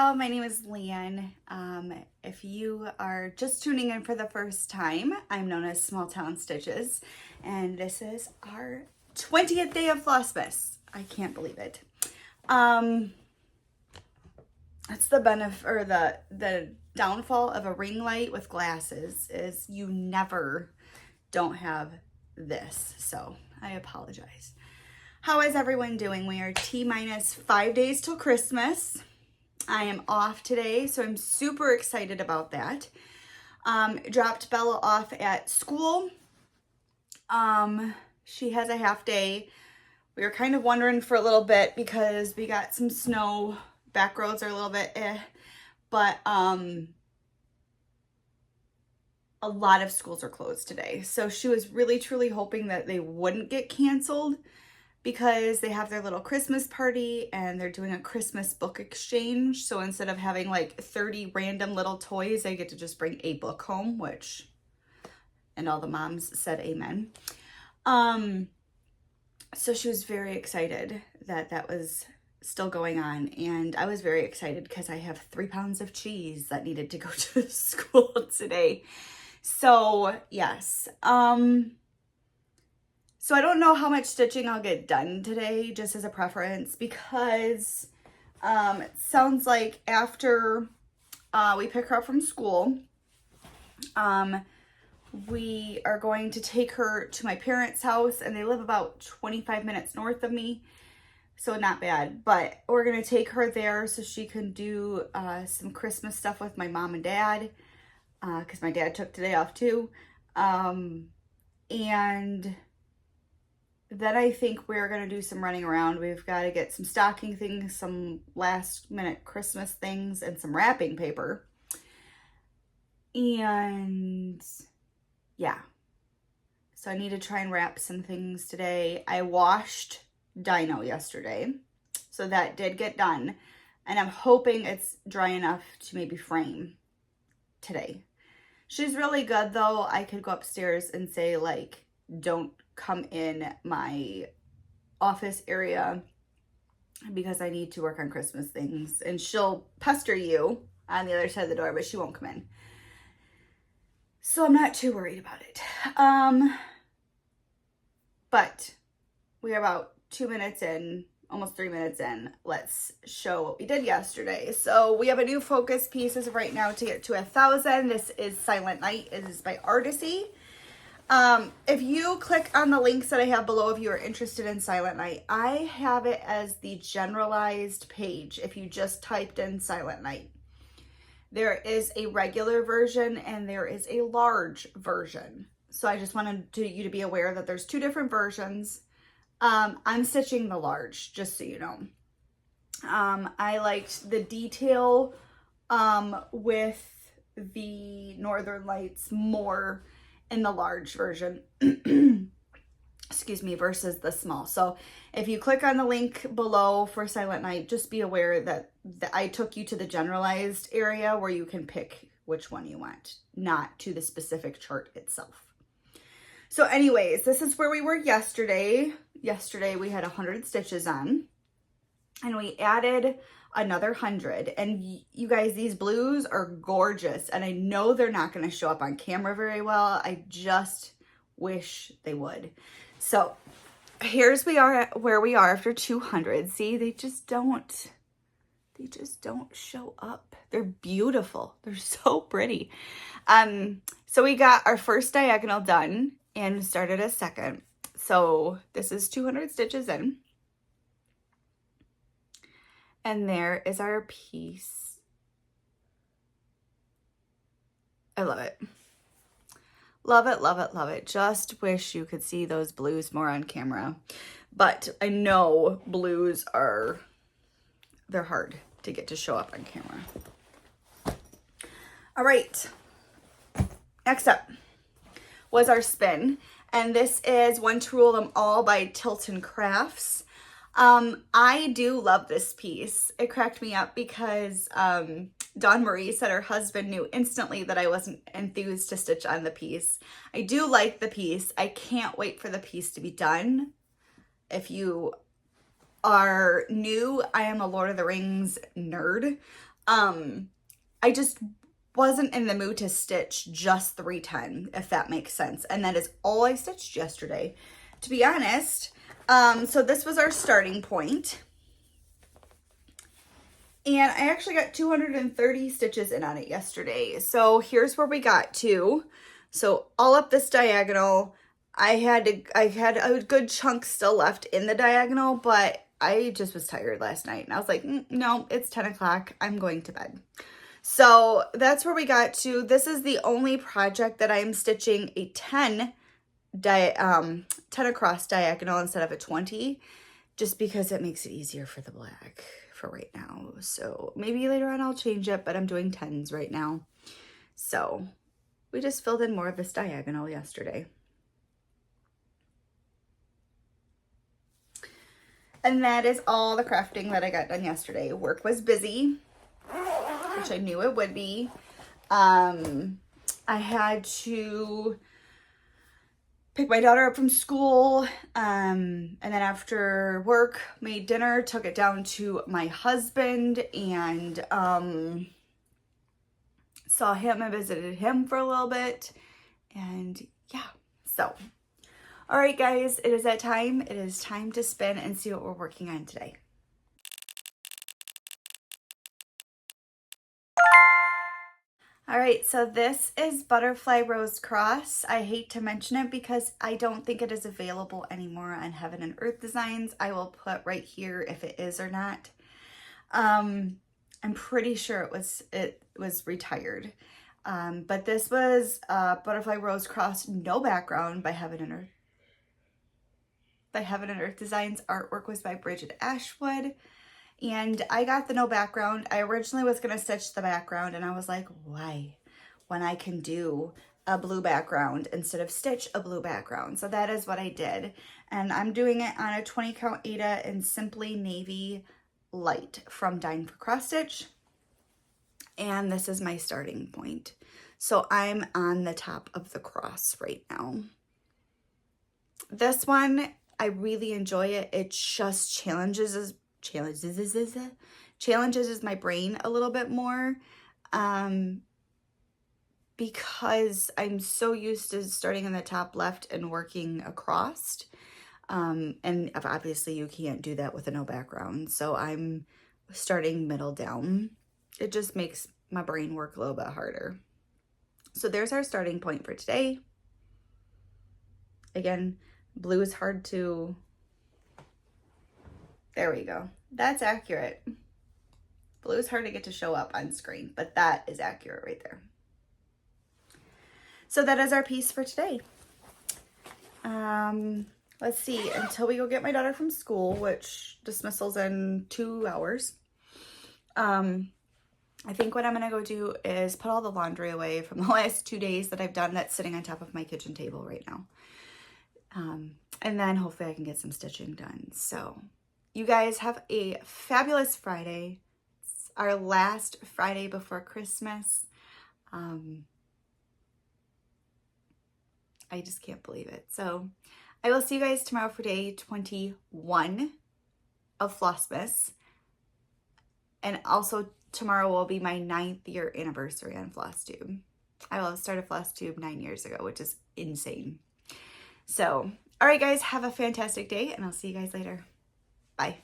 y'all, my name is Leanne. If you are just tuning in for the first time, I'm known as Small Town Stitches, and this is our 20th day of Flossmas. I can't believe it. That's the benefit, or the downfall of a ring light with glasses is you never don't have this, so I apologize. How is everyone doing? We are T-minus 5 days till Christmas. I am off today, so I'm super excited about that. Dropped Bella off at school. She has a half day. We were kind of wondering for a little bit because we got some snow. Back roads are a little bit but a lot of schools are closed today. So she was really truly hoping that they wouldn't get canceled, because they have their little Christmas party and they're doing a Christmas book exchange. So instead of having like 30 random little toys, they get to just bring a book home, and all the moms said amen. So she was very excited that that was still going on. And I was very excited because I have 3 pounds of cheese that needed to go to school today. So yes, so I don't know how much stitching I'll get done today, just as a preference, because it sounds like after we pick her up from school, we are going to take her to my parents' house, and they live about 25 minutes north of me, so not bad. But we're going to take her there so she can do some Christmas stuff with my mom and dad, because my dad took today off too. And then I think we're going to do some running around. We've got to get some stocking things, some last minute Christmas things, and some wrapping paper. And yeah, so I need to try and wrap some things today. I washed Dino yesterday, so that did get done. And I'm hoping it's dry enough to maybe frame today. She's really good though. I could go upstairs and say, like, don't come in my office area because I need to work on Christmas things, and she'll pester you on the other side of the door, but she won't come in. So I'm not too worried about it. But we are about 2 minutes in, almost 3 minutes in. Let's show what we did yesterday. So we have a new focus piece as of right now to get to 1,000. This is Silent Night. It is by Artisy. If you click on the links that I have below, if you are interested in Silent Night, I have it as the generalized page. If you just typed in Silent Night, there is a regular version and there is a large version. So I just wanted you to be aware that there's 2 different versions. I'm stitching the large, just so you know. I liked the detail, with the Northern Lights more in the large version, excuse me, versus the small. So if you click on the link below for Silent Night, just be aware that I took you to the generalized area where you can pick which one you want, not to the specific chart itself. So anyways, this is where we were yesterday. Yesterday we had 100 stitches on, and we added another 100. And you guys, these blues are gorgeous, and I know they're not going to show up on camera very well. I just wish they would. So here's where we are after 200. See, they just don't show up. They're beautiful. They're so pretty. So we got our first diagonal done and started a second. So this is 200 stitches in. And there is our piece. I love it. Love it, love it, love it. Just wish you could see those blues more on camera. But I know blues they're hard to get to show up on camera. All right. Next up was our spin. And this is One to Rule Them All by Tilton Crafts. I do love this piece. It cracked me up because Dawn Marie said her husband knew instantly that I wasn't enthused to stitch on the piece. I do like the piece. I can't wait for the piece to be done. If you are new, I am a Lord of the Rings nerd. I just wasn't in the mood to stitch just 310, if that makes sense. And that is all I stitched yesterday, to be honest. So this was our starting point. And I actually got 230 stitches in on it yesterday. So here's where we got to. So all up this diagonal, I had a good chunk still left in the diagonal, but I just was tired last night. And I was like, no, it's 10 o'clock. I'm going to bed. So that's where we got to. This is the only project that I'm stitching a 10 across diagonal instead of a 20, just because it makes it easier for the black for right now. So maybe later on I'll change it, but I'm doing 10s right now. So we just filled in more of this diagonal yesterday. And that is all the crafting that I got done yesterday. Work was busy, which I knew it would be. I had to pick my daughter up from school, and then after work, made dinner, took it down to my husband, and saw him and visited him for a little bit, and yeah, so. All right, guys, it is that time. It is time to spin and see what we're working on today. All right, so this is Butterfly Rose Cross. I hate to mention it because I don't think it is available anymore on Heaven and Earth Designs. I will put right here if it is or not. I'm pretty sure it was retired. But this was Butterfly Rose Cross No Background by Heaven and Earth Designs. Artwork was by Bridget Ashwood. And I got the no background. I originally was going to stitch the background, and I was like, why? When I can do a blue background instead of stitch a blue background. So that is what I did. And I'm doing it on a 20 count Aida in Simply Navy Light from Dine for Cross Stitch. And this is my starting point. So I'm on the top of the cross right now. This one, I really enjoy it. It just challenges my brain a little bit more, because I'm so used to starting in the top left and working across, and obviously you can't do that with a no background, so I'm starting middle down. It just makes my brain work a little bit harder. So there's our starting point for today. Again, blue is hard to... There we go. That's accurate. Blue is hard to get to show up on screen, but that is accurate right there. So that is our piece for today. Let's see, until we go get my daughter from school, which dismissal's in 2 hours. I think what I'm gonna go do is put all the laundry away from the last 2 days that I've done that's sitting on top of my kitchen table right now. And then hopefully I can get some stitching done. So you guys have a fabulous Friday. It's our last Friday before Christmas. I just can't believe it. So I will see you guys tomorrow for day 21 of Flossmas. And also tomorrow will be my 9th year anniversary on FlossTube. I will have started FlossTube 9 years ago, which is insane. So, all right, guys, have a fantastic day, and I'll see you guys later. Bye.